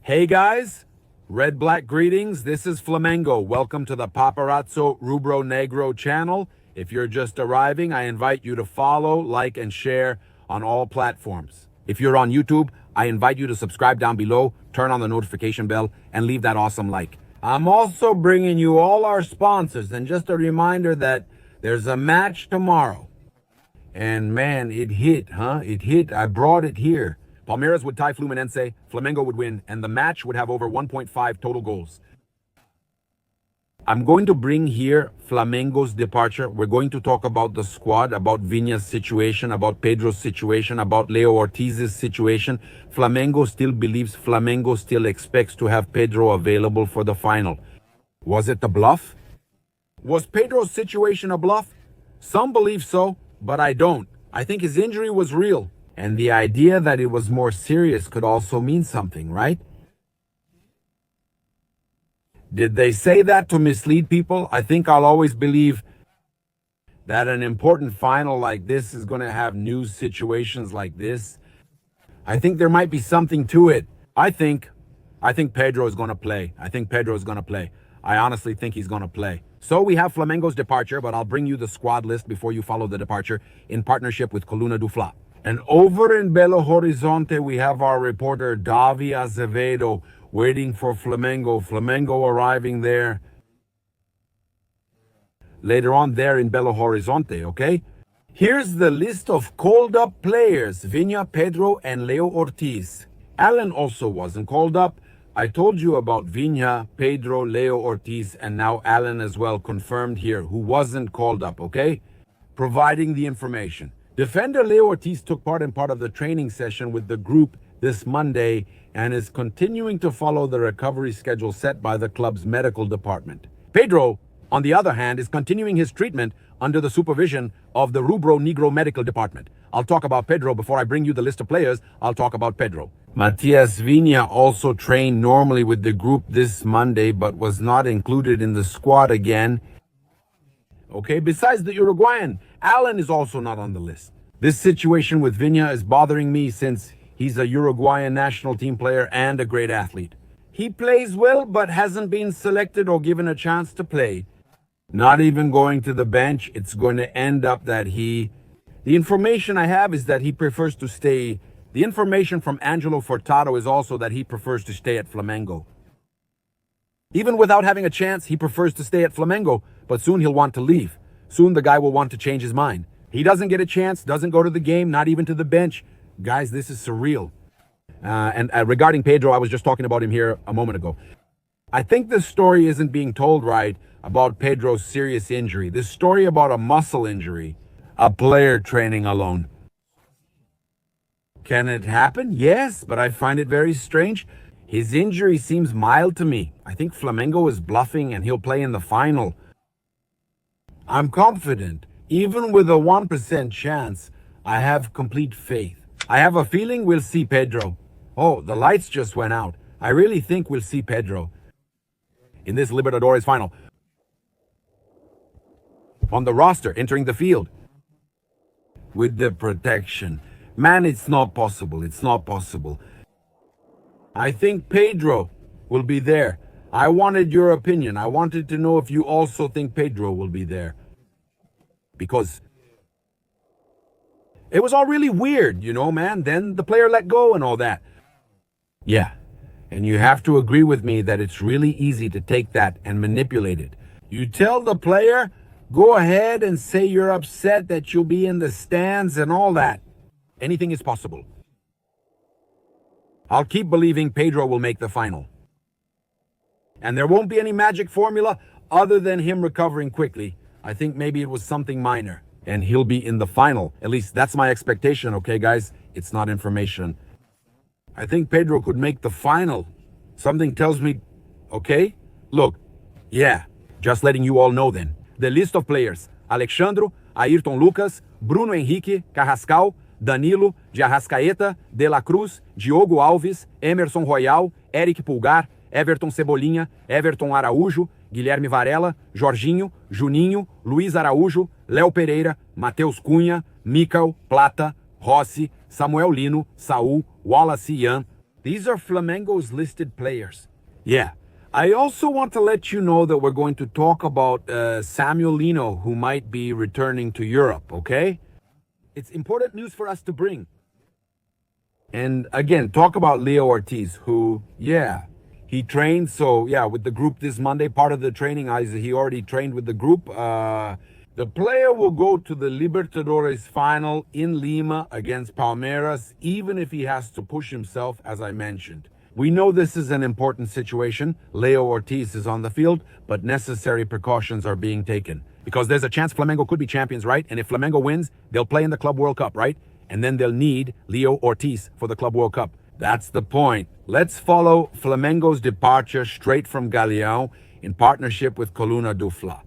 Hey guys, red black greetings. This is Flamengo. Welcome to the Paparazzo Rubro-Negro channel. If you're just arriving, I invite you to follow, like, and share on all platforms. If you're on YouTube, I invite you to subscribe down below, turn on the notification bell, and leave that awesome like. I'm also bringing you all our sponsors, and just a reminder that there's a match tomorrow. And man, it hit, huh? It hit. I brought it here. Palmeiras would tie Fluminense, Flamengo would win, and the match would have over 1.5 total goals. I'm going to bring here Flamengo's departure. We're going to talk about the squad, about Vinha's situation, about Pedro's situation, about Leo Ortiz's situation. Flamengo still expects to have Pedro available for the final. Was it the bluff? Was Pedro's situation a bluff? Some believe so, but I don't. I think his injury was real. And the idea that it was more serious could also mean something, right? Did they say that to mislead people? I think I'll always believe that an important final like this is going to have news situations like this. I think there might be something to it. I think Pedro is going to play. I honestly think he's going to play. So we have Flamengo's departure, but I'll bring you the squad list before you follow the departure in partnership with Coluna do Fla. And over in Belo Horizonte, we have our reporter Davi Azevedo waiting for Flamengo. Flamengo arriving there later on there in Belo Horizonte, okay? Here's the list of called up players: Vinha, Pedro, and Leo Ortiz. Alan also wasn't called up. I told you about Vinha, Pedro, Leo Ortiz, and now Alan as well, confirmed here, who wasn't called up, okay? Providing the information. Defender Leo Ortiz took part of the training session with the group this Monday and is continuing to follow the recovery schedule set by the club's medical department. Pedro, on the other hand, is continuing his treatment under the supervision of the Rubro-Negro medical department. I'll talk about Pedro before I bring you the list of players. I'll talk about Pedro. Matias Vinha also trained normally with the group this Monday, but was not included in the squad again. Okay, besides the Uruguayan, Alan is also not on the list. This situation with Vinha is bothering me since he's a Uruguayan national team player and a great athlete. He plays well, but hasn't been selected or given a chance to play. Not even going to the bench. It's going to end up that the information I have is that he prefers to stay. The information from Angelo Furtado is also that he prefers to stay at Flamengo. Even without having a chance, he prefers to stay at Flamengo, but soon he'll want to leave. Soon the guy will want to change his mind. He doesn't get a chance, doesn't go to the game, not even to the bench. Guys, this is surreal. And regarding Pedro, I was just talking about him here a moment ago. I think this story isn't being told right about Pedro's serious injury. This story about a muscle injury, a player training alone. Can it happen? Yes, but I find it very strange. His injury seems mild to me. I think Flamengo is bluffing and he'll play in the final. I'm confident. Even with a 1% chance, I have complete faith. I have a feeling we'll see Pedro. Oh, the lights just went out. I really think we'll see Pedro in this Libertadores final. On the roster, entering the field. With the protection. Man, it's not possible. It's not possible. I think Pedro will be there. I wanted your opinion. I wanted to know if you also think Pedro will be there. Because it was all really weird, you know, man. Then the player let go and all that. Yeah, and you have to agree with me that it's really easy to take that and manipulate it. You tell the player, go ahead and say you're upset that you'll be in the stands and all that. Anything is possible. I'll keep believing Pedro will make the final. And there won't be any magic formula other than him recovering quickly. I think maybe it was something minor. And he'll be in the final. At least that's my expectation, okay, guys? It's not information. I think Pedro could make the final. Something tells me, okay? Look, yeah, just letting you all know then. The list of players: Alexandro, Ayrton Lucas, Bruno Henrique, Carrascal, Danilo, de Arrascaeta, De La Cruz, Diogo Alves, Emerson Royal, Eric Pulgar, Everton Cebolinha, Everton Araújo, Guilherme Varela, Jorginho, Juninho, Luiz Araújo, Léo Pereira, Matheus Cunha, Michael, Plata, Rossi, Samuel Lino, Saul, Wallace Ian. These are Flamengo's listed players. Yeah. I also want to let you know that we're going to talk about Samuel Lino, who might be returning to Europe, okay? It's important news for us to bring. And again, talk about Leo Ortiz, who, yeah, he trained. So, yeah, with the group this Monday, part of the training, he already trained with the group. The player will go to the Libertadores final in Lima against Palmeiras, even if he has to push himself, as I mentioned. We know this is an important situation. Leo Ortiz is on the field, but necessary precautions are being taken. Because there's a chance Flamengo could be champions, right? And if Flamengo wins, they'll play in the Club World Cup, right? And then they'll need Leo Ortiz for the Club World Cup. That's the point. Let's follow Flamengo's departure straight from Galeão in partnership with Coluna do Fla.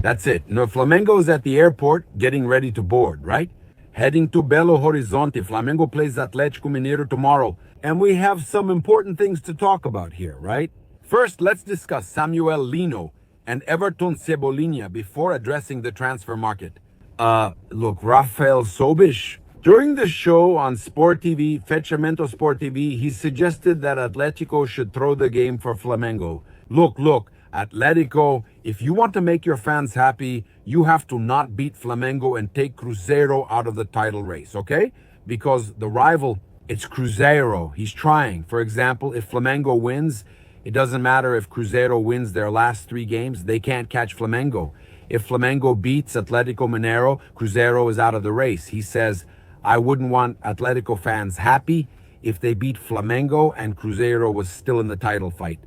That's it. No, Flamengo's at the airport getting ready to board, right? Heading to Belo Horizonte. Flamengo plays Atlético Mineiro tomorrow. And we have some important things to talk about here, right? First, let's discuss Samuel Lino and Everton Cebolinha before addressing the transfer market. Look, Rafael Sobis. During the show on Sport TV, Fechamento Sport TV, he suggested that Atletico should throw the game for Flamengo. Look, Atletico, if you want to make your fans happy, you have to not beat Flamengo and take Cruzeiro out of the title race, okay? Because the rival, it's Cruzeiro. He's trying. For example, if Flamengo wins, it doesn't matter if Cruzeiro wins their last 3 games, they can't catch Flamengo. If Flamengo beats Atlético Mineiro, Cruzeiro is out of the race. He says, I wouldn't want Atletico fans happy if they beat Flamengo and Cruzeiro was still in the title fight.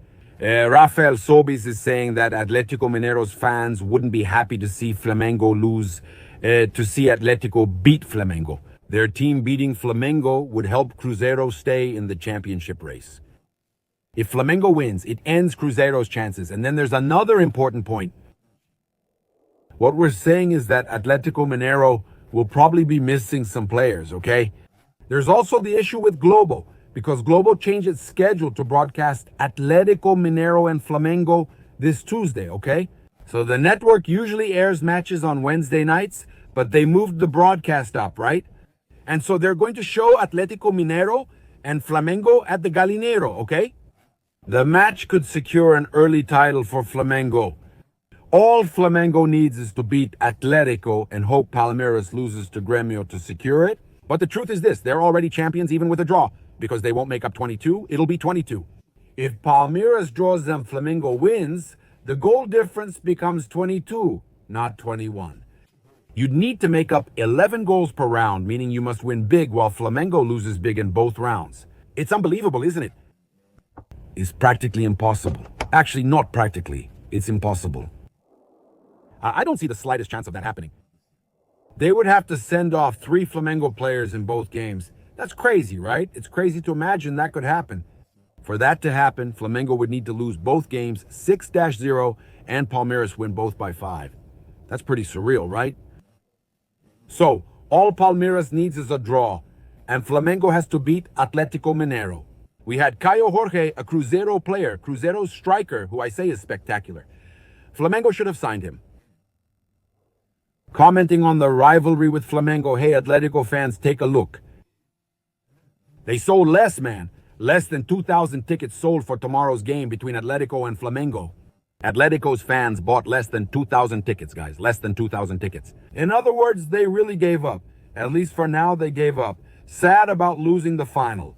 Rafael Sobis is saying that Atlético Mineiro's fans wouldn't be happy to see Flamengo lose, to see Atletico beat Flamengo. Their team beating Flamengo would help Cruzeiro stay in the championship race. If Flamengo wins, it ends Cruzeiro's chances. And then there's another important point. What we're saying is that Atlético Mineiro will probably be missing some players, okay? There's also the issue with Globo, because Globo changed its schedule to broadcast Atletico Mineiro and Flamengo this Tuesday, okay? So the network usually airs matches on Wednesday nights, but they moved the broadcast up, right? And so they're going to show Atletico Mineiro and Flamengo at the Galinero, okay? The match could secure an early title for Flamengo. All Flamengo needs is to beat Atletico and hope Palmeiras loses to Grêmio to secure it. But the truth is this, they're already champions even with a draw, because they won't make up 22, it'll be 22. If Palmeiras draws and Flamengo wins, the goal difference becomes 22, not 21. You'd need to make up 11 goals per round, meaning you must win big while Flamengo loses big in both rounds. It's unbelievable, isn't it? It's practically impossible. Actually, not practically. It's impossible. I don't see the slightest chance of that happening. They would have to send off 3 Flamengo players in both games. That's crazy, right? It's crazy to imagine that could happen. For that to happen, Flamengo would need to lose both games 6-0 and Palmeiras win both by 5. That's pretty surreal, right? So, all Palmeiras needs is a draw, and Flamengo has to beat Atletico Mineiro. We had Caio Jorge, a Cruzeiro player, Cruzeiro's striker, who I say is spectacular. Flamengo should have signed him. Commenting on the rivalry with Flamengo, hey, Atletico fans, take a look. They sold less, man. Less than 2,000 tickets sold for tomorrow's game between Atletico and Flamengo. Atletico's fans bought less than 2,000 tickets, guys. Less than 2,000 tickets. In other words, they really gave up. At least for now, they gave up. Sad about losing the final.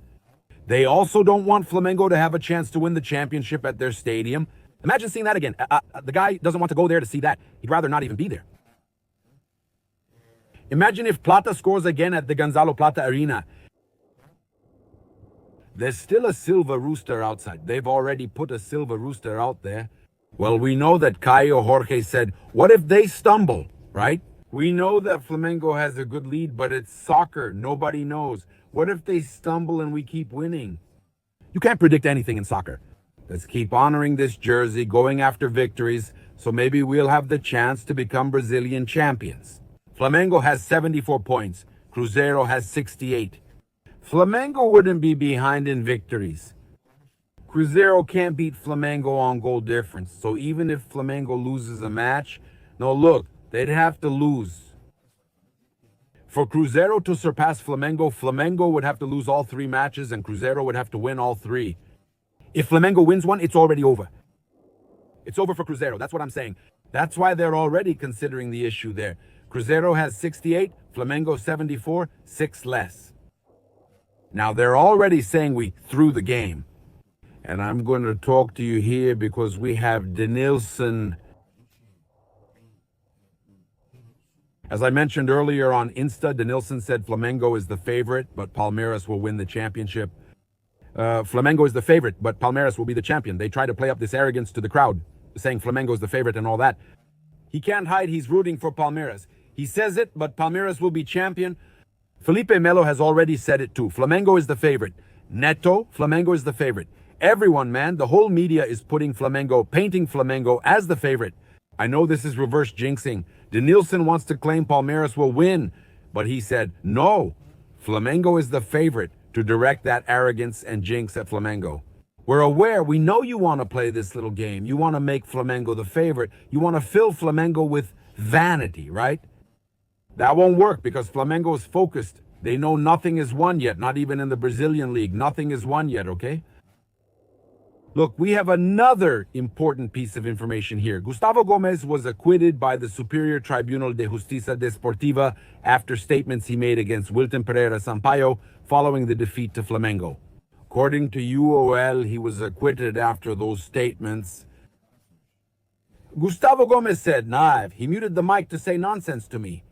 They also don't want Flamengo to have a chance to win the championship at their stadium. Imagine seeing that again. The guy doesn't want to go there to see that. He'd rather not even be there. Imagine if Plata scores again at the Gonzalo Plata Arena. There's still a silver rooster outside. They've already put a silver rooster out there. Well, we know that Caio Jorge said, what if they stumble, right? We know that Flamengo has a good lead, but it's soccer. Nobody knows. What if they stumble and we keep winning? You can't predict anything in soccer. Let's keep honoring this jersey, going after victories, so maybe we'll have the chance to become Brazilian champions. Flamengo has 74 points. Cruzeiro has 68. Flamengo wouldn't be behind in victories. Cruzeiro can't beat Flamengo on goal difference. So even if Flamengo loses a match, no, look, they'd have to lose. For Cruzeiro to surpass Flamengo, Flamengo would have to lose all 3 matches and Cruzeiro would have to win all 3. If Flamengo wins one, it's already over. It's over for Cruzeiro. That's what I'm saying. That's why they're already considering the issue there. Cruzeiro has 68, Flamengo 74, 6 less. Now, they're already saying we threw the game. And I'm going to talk to you here because we have Denilson. As I mentioned earlier on Insta, Denilson said Flamengo is the favorite, but Palmeiras will win the championship. Flamengo is the favorite, but Palmeiras will be the champion. They try to play up this arrogance to the crowd, saying Flamengo is the favorite and all that. He can't hide he's rooting for Palmeiras. He says it, but Palmeiras will be champion. Felipe Melo has already said it too. Flamengo is the favorite. Neto, Flamengo is the favorite. Everyone, man, the whole media is putting Flamengo, painting Flamengo as the favorite. I know this is reverse jinxing. Denilson wants to claim Palmeiras will win, but he said, no, Flamengo is the favorite to direct that arrogance and jinx at Flamengo. We're aware, we know you want to play this little game. You want to make Flamengo the favorite. You want to fill Flamengo with vanity, right? That won't work because Flamengo is focused. They know nothing is won yet, not even in the Brazilian league. Nothing is won yet, okay? Look, we have another important piece of information here. Gustavo Gomes was acquitted by the Superior Tribunal de Justiça Desportiva after statements he made against Wilton Pereira Sampaio following the defeat to Flamengo. According to UOL, he was acquitted after those statements. Gustavo Gomes said, nah, he muted the mic to say nonsense to me.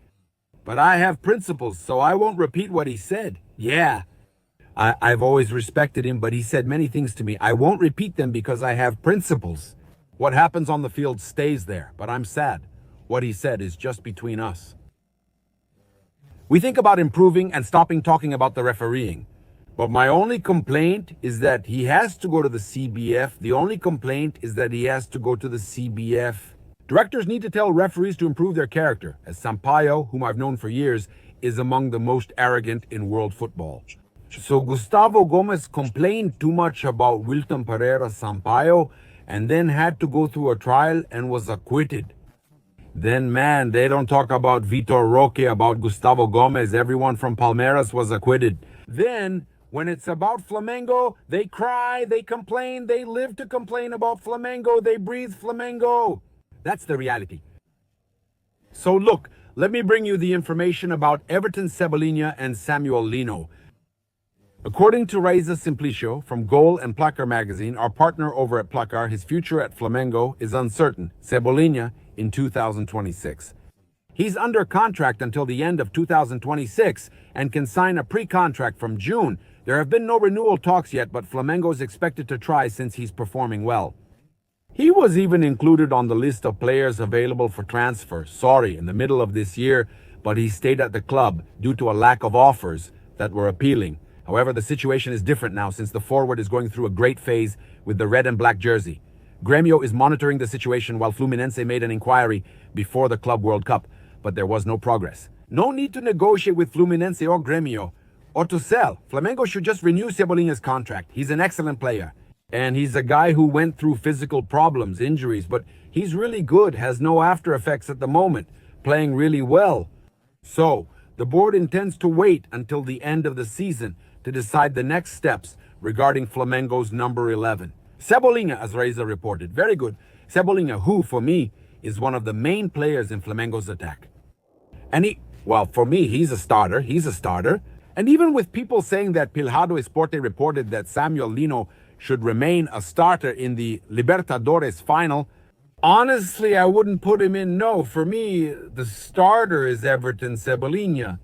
But I have principles, so I won't repeat what he said. Yeah, I've always respected him, but he said many things to me. I won't repeat them because I have principles. What happens on the field stays there, but I'm sad. What he said is just between us. We think about improving and stopping talking about the refereeing. But my only complaint is that he has to go to the CBF. The only complaint is that he has to go to the CBF Directors need to tell referees to improve their character, as Sampaio, whom I've known for years, is among the most arrogant in world football. So Gustavo Gomez complained too much about Wilton Pereira Sampaio and then had to go through a trial and was acquitted. Then, man, they don't talk about Vitor Roque, about Gustavo Gomez. Everyone from Palmeiras was acquitted. Then, when it's about Flamengo, they cry, they complain, they live to complain about Flamengo, they breathe Flamengo. That's the reality. So look, let me bring you the information about Everton Cebolinha and Samuel Lino. According to Reza Simplicio from Goal and Placar magazine, our partner over at Placar, his future at Flamengo is uncertain. Cebolinha in 2026. He's under contract until the end of 2026 and can sign a pre-contract from June. There have been no renewal talks yet, but Flamengo is expected to try since he's performing well. He was even included on the list of players available for transfer, in the middle of this year, but he stayed at the club due to a lack of offers that were appealing. However, the situation is different now since the forward is going through a great phase with the red and black jersey. Grêmio is monitoring the situation while Fluminense made an inquiry before the Club World Cup, but there was no progress. No need to negotiate with Fluminense or Grêmio or to sell. Flamengo should just renew Cebolinha's contract. He's an excellent player. And he's a guy who went through physical problems, injuries, but he's really good, has no after effects at the moment, playing really well. So, the board intends to wait until the end of the season to decide the next steps regarding Flamengo's number 11. Cebolinha, as Reza reported, very good. Cebolinha, who, for me, is one of the main players in Flamengo's attack. And for me, he's a starter. And even with people saying that Pilhado Esporte reported that Samuel Lino should remain a starter in the Libertadores final, honestly, I wouldn't put him in. No, for me, the starter is Everton Cebolinha.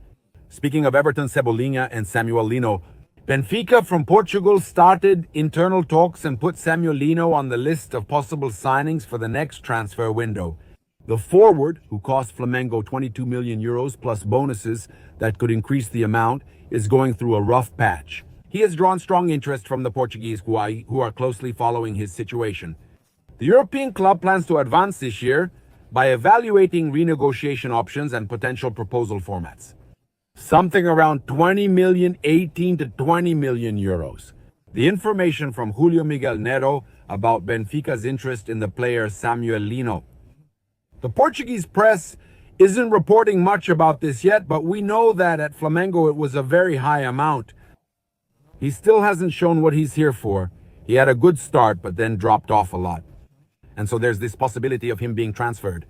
Speaking of Everton Cebolinha and Samuel Lino, Benfica from Portugal started internal talks and put Samuel Lino on the list of possible signings for the next transfer window. The forward, who cost Flamengo 22 million euros plus bonuses that could increase the amount, is going through a rough patch. He has drawn strong interest from the Portuguese who are closely following his situation. The European club plans to advance this year by evaluating renegotiation options and potential proposal formats. Something around 18 to 20 million euros. The information from Julio Miguel Nero about Benfica's interest in the player Samuel Lino. The Portuguese press isn't reporting much about this yet, but we know that at Flamengo it was a very high amount. He still hasn't shown what he's here for. He had a good start, but then dropped off a lot. And so there's this possibility of him being transferred.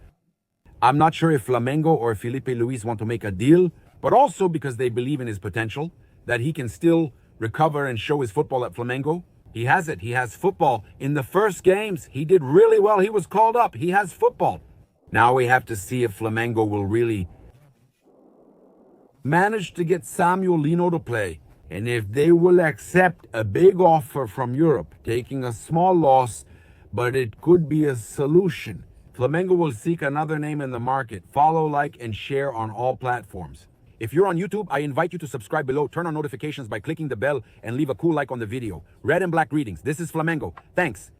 I'm not sure if Flamengo or Felipe Luis want to make a deal, but also because they believe in his potential, that he can still recover and show his football at Flamengo. He has it. He has football. In the first games, he did really well. He was called up. He has football. Now we have to see if Flamengo will really manage to get Samuel Lino to play. And if they will accept a big offer from Europe, taking a small loss, but it could be a solution. Flamengo will seek another name in the market. Follow, like, and share on all platforms. If you're on YouTube, I invite you to subscribe below, turn on notifications by clicking the bell, and leave a cool like on the video. Red and black greetings. This is Flamengo. Thanks.